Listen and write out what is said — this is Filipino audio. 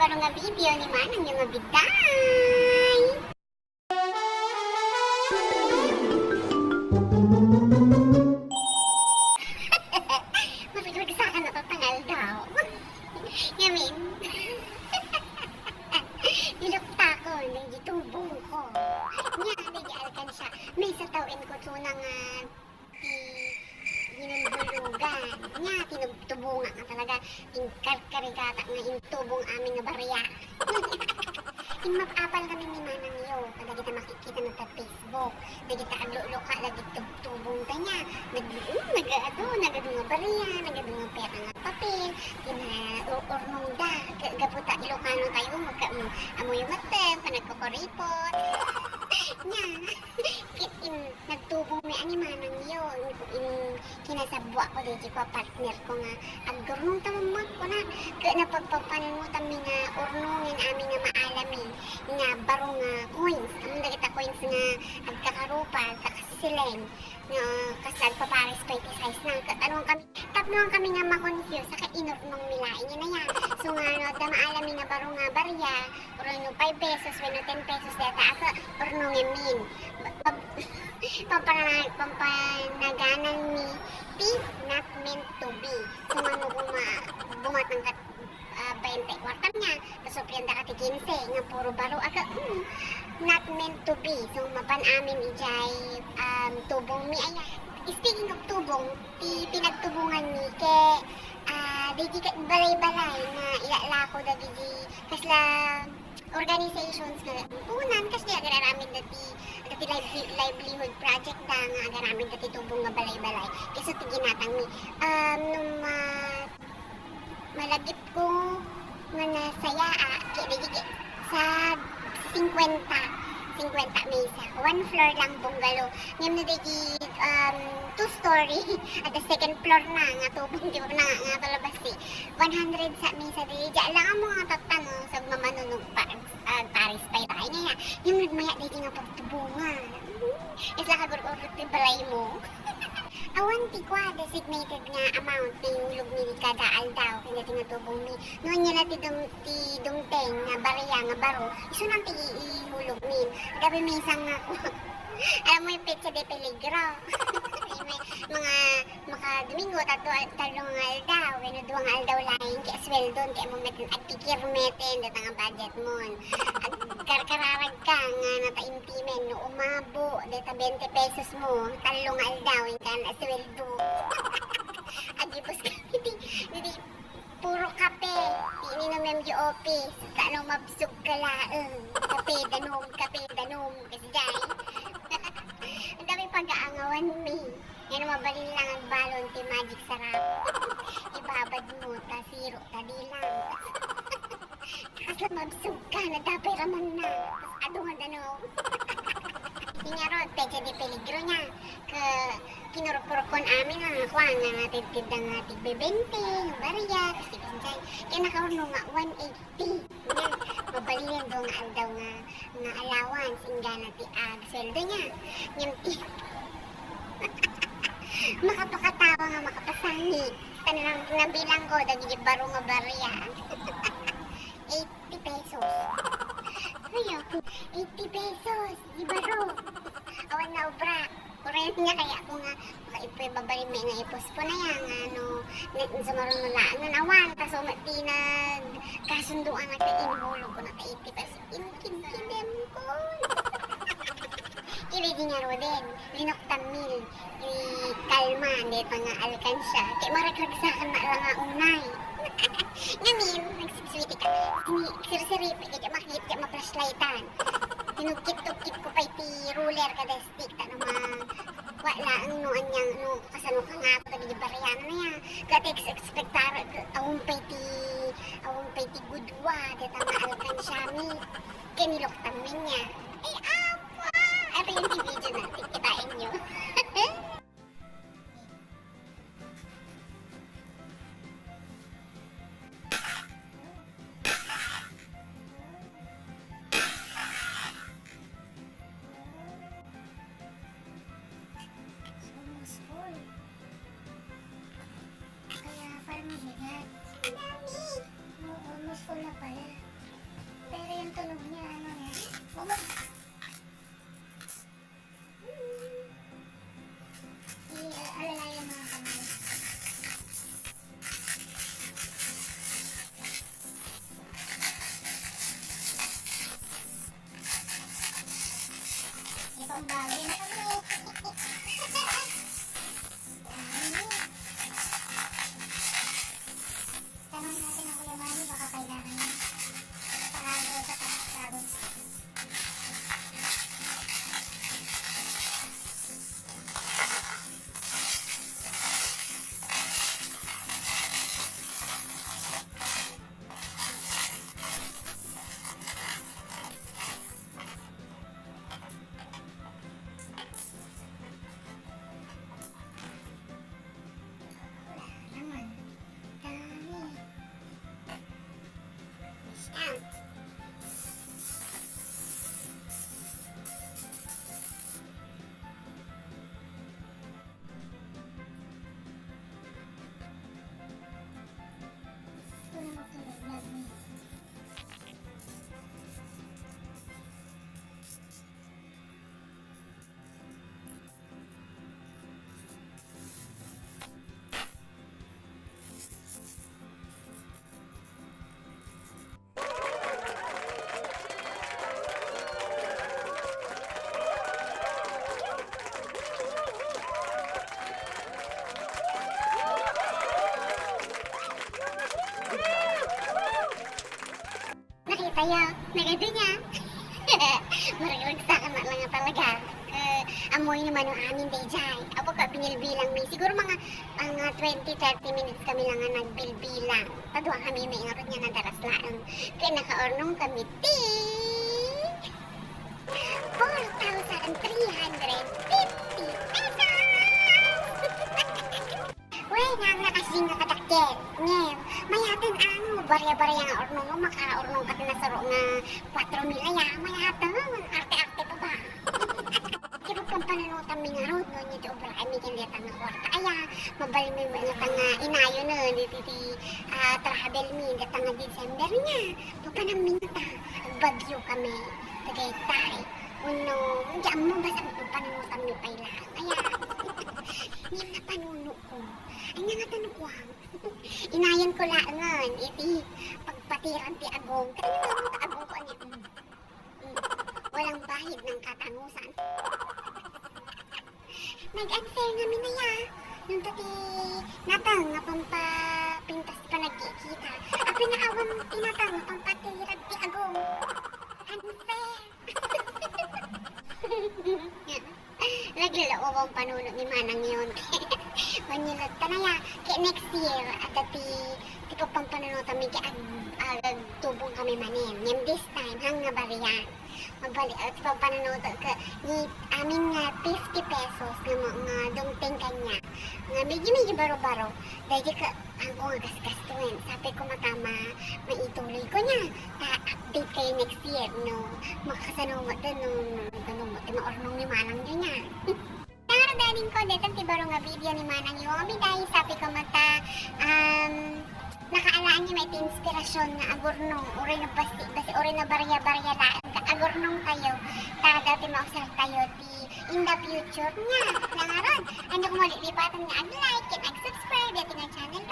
baro nga video ni Manang yung nga biday. Marigsakan na tatangal daw. Yamin. Nilukta ko, nagitubong ko. Nya, nag-alkan siya. May sa tawin ko so nga ginulbulugan. Nya, tinubtubong nga talaga. Karikata nga intubong aming nga barya. Imapapal kami ni Manang yo. Kada kita makikita na sa Facebook. Na kita aglulo-ka, nagitubtubong ta niya. Nagado nga barya, nagado nga pera nga papel. Urnong da. Gaputa, Ilocano tayo. Amoy matem, panagkakoripot. Nya, nagtubong may ani Manang yo. Kinasabwa ko dito ko partner ko nga. Agurnong tamamag ko na. Napagpapanan mo kami nga urnongin amin nga maalamin. Nga barong nga coins. Ang kita coins nga agkakarupal, kakasisileng. Nga kasal pa pares 20 size na. Katanong kami, tapnoan kami nga makonfuse sa kainurnong milain niya na yan. So nga no, da maalamin nga barong nga barya, urong 5 pesos, when 10 pesos data ako, urnongin min. Pampanaganan ni T not meant to be. So ano bumatang ka 20 kwartam niya, tapos piyanda ka 15 nga puro baro aga not meant to be. So mapan-amin ijay tubong mi ay. Speaking of tubong, pinagtubungan ni ke digi ka balay-balay na ilalako da digi kasla organizations nga punan kasi agararamid dati livelihood project da nga agararamid dati tubong nga balay-balay kasi tiginatang mi nung malagip ko nga nasaya sa 50 mesa. 1 floor lang bungalow. Ngayon na digi 2-story at the second floor na nga tubong di ba na nga palabasi. 100 sa mesa digi. Diyan lang ang mga tatano sa mamanunog Paris pa tayo niya. Yung maya digi nga pagtubungan. Isla ka gururot di balay mo. Awan ti kwa designated nga amount ni hulog ni kada aldaw kaya tinatubong ni noon niya na ti dumteng nga barya nga baro iso nang ti ihulog min gabi may isang nga ko alam mo yung petsa de peligro mga Domingo talong aldaw kaya duwang aldaw laing kaya sweldo kaya mo metin at tikirmeten datang ang budget mo at karkararag ka nga nataimpimen no umabo data 20 pesos mo talong aldaw yung ka na sweldo agibos ka hindi puro kape ininom yung office ano mabsog ka laeng kape danom kasi dyan ang dami pag-aangawan mi yan mabalin lang ang balon ti magic sarap ibabad mo ta siro ta di lang kasi mabsog ka na dapay raman na tas ado nga danom Inyarod, pecha di peligro niya. Kinurupurukon amin ang kuha nga natitid ang tigbebente, yung barya, kasi pinsay. Kaya nakahulong nga 180. Nga, mabalin doon nga aldaw nga allowance, inga na ti sweldo niya. Yung makapakatawa nga makapasangi. Tanang nabilang ko, dagigit baro nga barya. 80 pesos. Ayo, 80 pesos, di baro. Awan na obra. Kurent niya kaya ako nga ipababalin may nga ipuspo na yan sa marunong na awan kaso matinag kasunduan na ka inhulog ko na ka 80 pesos inkindem ko ilidi nga ro din linoktam mil kalma dito nga alkansya kaya maragragsakan na lang nga unay ngamin nagsiswiti ka sirsiripi kaya makikita kaya ma-flashlightan tinugkit-tugkit ko pa iti ruler kada stick ta naman wala ang noan niyang kasano ka nga ako tagi baryan na yan katex expectar awong pa iti gudwa dito nga alkansyami kiniloktam niya ay apa ito yung video natin kitain nyo Kaya parang mabigat. Ang dami! Oo, almost full na pala. Pero yung tunog niya, ano yan? Bumag. Alalayan mga kamay. Itong bagay na kami. Tanong natin ang Kuya Manny, baka kailangan niya. Pagod sa pagod. Naman. Dami. Stamp. Ito na matulog, vlog me. Nakita niya, naganda niya. Maraglag sa akin na lang nga talaga. Amoy naman yung amin day jay. Apo ka, binilbilang may. Siguro mga 20-30 minutes kami lang nga nagbilbilang. Tadwa kami may ingarot niya na daras lang. Kaya naka-ornong kami. Ting! 4,350 pesos! Uy, nga nakasing nakadakkel. Ngayon, mayatan ang barya-barya nga ornong mo, maka-ornong ka na saro nga 4,000 ya. Mayatan, arte-arte pa ba? Kiro pang pananutan mi nga road, no, nito obra kami kaya nga kwarta. Aya, mabali mo yung nga inayo na, dito travel mi, dito nga December niya. Papanang minta, bagyo kami, Tagaytay. Uno, diyan mo basta mo pananutan mi pa ilang. Aya, ngayon na panuno ko. Ay nga tanong ko inayan ko laangan, iti pagpatiran ti agong. Kaya naman ang agong ko anya. Walang bahid ng katangusan. Nag-unfair namin na ya. Nung tati natang nga pampapintas pa nagkikita. Ang pinaawan tinatang nga pampatiran ti agong. Unfair. Naglalawang panuno ni Manang yun. Manilad ka na ya. Kaya next year, at ti pang panunutan mi kaya tubong kami manin. Yung this time, hang nga bariyan. Magbalik at pang panunutan ka ni amin nga 50 pesos nga dumting kanya. Nga medyo baro-baro. Dahil ka, ang ko nga gasgastuin. Sabi ko matama, maituloy ko niya. Ta-update kayo next year, no? Makasanungot doon, no? Maornong ni Manang yun niya. Danin ko, detang tibaro nga video ni Manang Yomi dahil sabi ko mata, nakaalaan niya may inspirasyon na agurnong, uri na basi, uri na barya-barya laan, agurnong tayo, tada ti mausal tayo, ti in the future nga, nangaron, ano kung mali lipatan nga ag-like, and ag-subscribe, yating ang channel